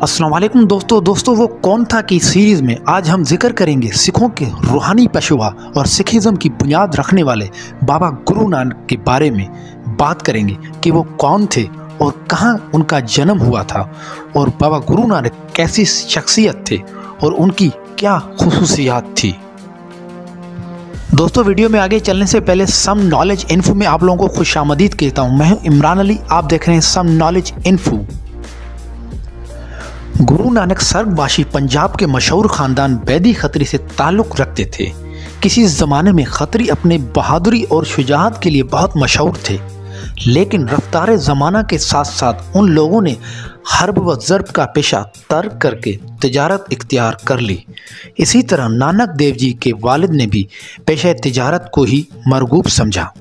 अस्सलाम वालेकुम दोस्तों वो कौन था कि सीरीज़ में आज हम जिक्र करेंगे सिखों के रूहानी पेशवा और सिखिज़म की बुनियाद रखने वाले बाबा गुरु नानक के बारे में बात करेंगे कि वो कौन थे और कहाँ उनका जन्म हुआ था और बाबा गुरु नानक कैसी शख्सियत थे और उनकी क्या खुसूसियात थी। दोस्तों वीडियो में आगे चलने से पहले सम नॉलेज इन्फो में आप लोगों को खुशामदीद कहता हूँ। मैं हूँ इमरान अली, आप देख रहे हैं some knowledge info. Guru Nanak सर्गबाशी Punjab के मशहूर ख़ानदान बैदी खत्री से ताल्लुक़ रखते थे। किसी ज़माने में खत्री अपने बहादुरी और शुजाअत के लिए बहुत मशहूर थे, लेकिन रफ्तार ज़माना के साथ साथ उन लोगों ने हर्ब व ज़र्ब का पेशा तर्क करके तिजारत इख्तियार कर ली। इसी तरह नानक देव जी के वालिद ने भी पेशा तिजारत को ही मरगूब समझा।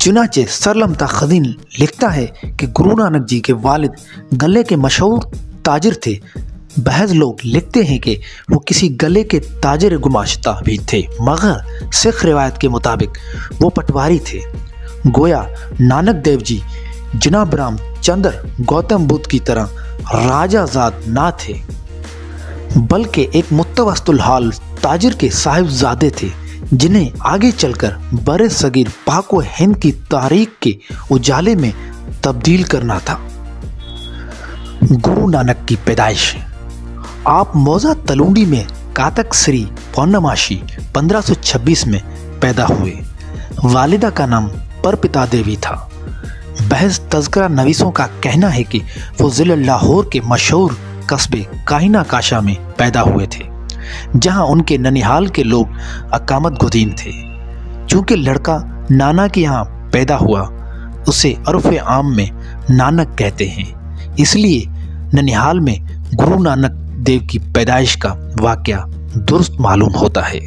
चुनाचे सरलमता खदीन लिखता है कि गुरु नानक जी के वालिद गले के मशहूर ताजिर थे। बहज़ लोग लिखते हैं कि वो किसी गले के ताजिर गुमाश्ता भी थे, मगर सिख रिवायत के मुताबिक वो पटवारी थे। गोया नानक देव जी जनाब राम चंद्र गौतम बुद्ध की तरह राजाजाद ना थे, बल्कि एक मुत्तवस्तुल हाल ताजिर के साहिबजादे थे, जिन्हें आगे चलकर बड़े सगीर पाक व हिंद की तारीख के उजाले में तब्दील करना था। गुरु नानक की पैदाइश। आप मौजा तलुंडी में कातक श्री पौर्णमाशी 1526 में पैदा हुए। वालिदा का नाम परपिता देवी था। बहस तज़किरा नवीसों का कहना है कि वो ज़िले लाहौर के मशहूर कस्बे काहिना काशा में पैदा हुए थे, जहां उनके ननिहाल के लोग अकामत गुदीन थे। चूंकि लड़का नाना के यहाँ पैदा हुआ, उसे अरफ़ आम में नानक कहते हैं, इसलिए ननिहाल में गुरु नानक देव की पैदाइश का वाक़या दुरुस्त मालूम होता है।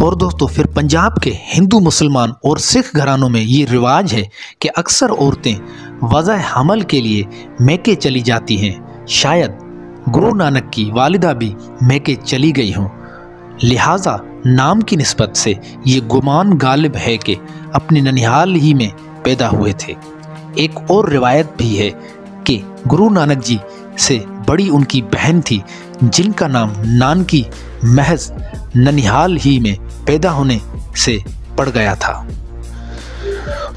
और दोस्तों फिर पंजाब के हिंदू मुसलमान और सिख घरानों में ये रिवाज है कि अक्सर औरतें वज़ह हमल के लिए मैके चली जाती हैं। शायद गुरु नानक की वालिदा भी मैके चली गई हों, लिहाजा नाम की निस्बत से ये गुमान गालिब है कि अपने ननिहाल ही में पैदा हुए थे। एक और रिवायत भी है कि गुरु नानक जी से बड़ी उनकी बहन थी, जिनका नाम नानकी महज ननिहाल ही में पैदा होने से पड़ गया था।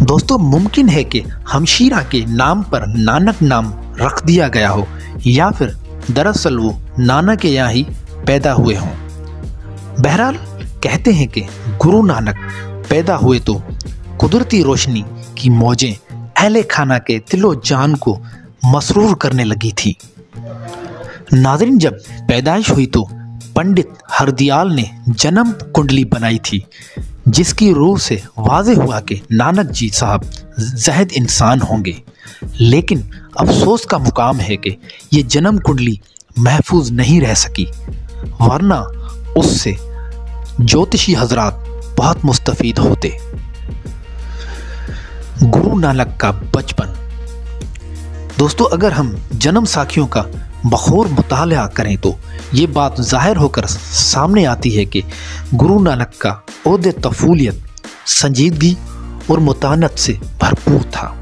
दोस्तों मुमकिन है कि हमशीरा के नाम पर नानक नाम रख दिया गया हो, या फिर दरअसल वो नाना के यहाँ ही पैदा हुए हों। बहरहाल कहते हैं कि गुरु नानक पैदा हुए तो कुदरती रोशनी की मौजें अहले खाना के दिलो जान को मसरूर करने लगी थी। नाज़रीन, जब पैदाइश हुई तो पंडित हरदयाल ने जन्म कुंडली बनाई थी, जिसकी रूह से वाज़े हुआ कि नानक जी साहब ज़ाहिद इंसान होंगे। लेकिन अफसोस का मुकाम है कि ये जन्म कुंडली महफूज नहीं रह सकी, वरना उससे ज्योतिषी हजरात बहुत मुस्तफीद होते। गुरु नानक का बचपन। दोस्तों अगर हम जन्म साखियों का बखूर मुताला करें तो ये बात ज़ाहिर होकर सामने आती है कि गुरु नानक का ओहदे तफूलियत संजीदगी और मुतानत से भरपूर था।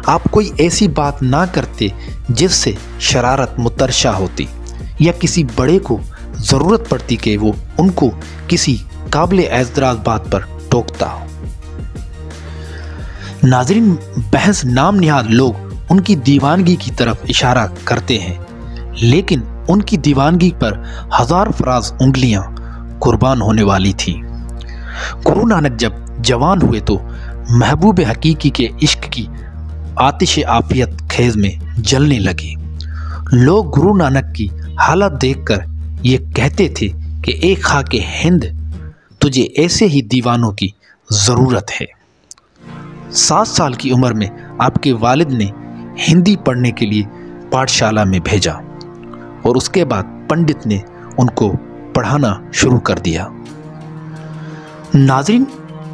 आप कोई ऐसी बात ना करते जिससे शरारत मुतरशा होती या किसी बड़े को ज़रूरत पड़ती कि वो उनको किसी काबिल एतराज़ बात पर टोकता हो। नाज़रीन, बहस नाम निहाद लोग उनकी दीवानगी की तरफ इशारा करते हैं, लेकिन उनकी दीवानगी पर हजार फराज उंगलियां कुर्बान होने वाली थी। गुरु नानक जब जवान हुए तो महबूब हकीकी के इश्क की आतिश आफियत खेज में जलने लगे। लोग गुरु नानक की हालत देखकर ये कहते थे कि एक खाके हिंद, तुझे ऐसे ही दीवानों की ज़रूरत है। 7 साल की उम्र में आपके वालिद ने हिंदी पढ़ने के लिए पाठशाला में भेजा और उसके बाद पंडित ने उनको पढ़ाना शुरू कर दिया। नाज़रीन,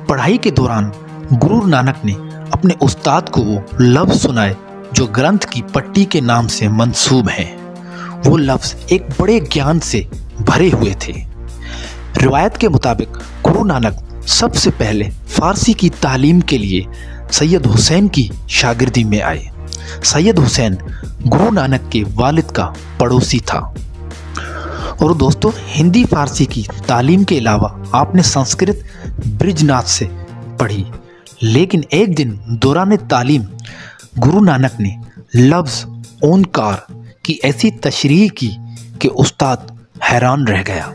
पढ़ाई के दौरान गुरु नानक ने अपने उस्ताद को वो लफ्ज़ सुनाए जो ग्रंथ की पट्टी के नाम से मंसूब हैं। वो लफ्ज़ एक बड़े ज्ञान से भरे हुए थे। रिवायत के मुताबिक गुरु नानक सबसे पहले फ़ारसी की तालीम के लिए सैयद हुसैन की शागिर्दी में आए। सैयद हुसैन गुरु नानक के वालिद का पड़ोसी था। और दोस्तों, हिंदी फारसी की तालीम के अलावा आपने संस्कृत बृजनाथ से पढ़ी, लेकिन एक दिन दौरान तालीम गुरु नानक ने लफ्ज़ ओंकार की ऐसी तशरीह की कि उस्ताद हैरान रह गया।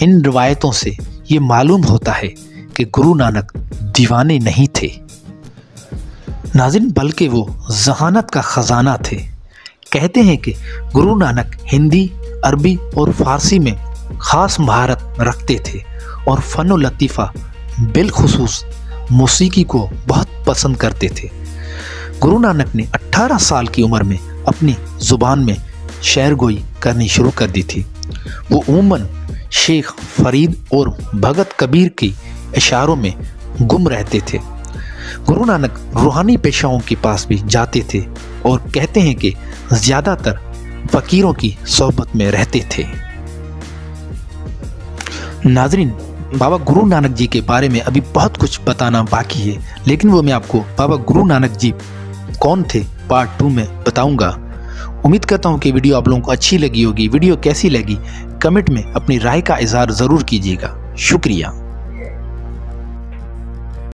इन रिवायतों से ये मालूम होता है कि गुरु नानक दीवाने नहीं थे नाज़रीन, बल्कि वो ज़हानत का ख़जाना थे। कहते हैं कि गुरु नानक हिंदी, अरबी और फ़ारसी में ख़ास महारत रखते थे और फ़न व लतीफ़ा बिलखुसूस मौसीकी को बहुत पसंद करते थे। गुरु नानक ने 18 साल की उम्र में अपनी ज़ुबान में शेर गोई करनी शुरू कर दी थी। वो उमूमन शेख फरीद और भगत कबीर के इशारों में गुम रहते थे। गुरु नानक रूहानी पेशाओं के पास भी जाते थे और कहते हैं कि ज़्यादातर फ़कीरों की सोहबत में रहते थे। नाज़रीन, बाबा गुरु नानक जी के बारे में अभी बहुत कुछ बताना बाकी है, लेकिन वो मैं आपको बाबा गुरु नानक जी कौन थे पार्ट 2 में बताऊंगा। उम्मीद करता हूँ कि वीडियो आप लोगों को अच्छी लगी होगी। वीडियो कैसी लगी कमेंट में अपनी राय का इज़हार ज़रूर कीजिएगा। शुक्रिया।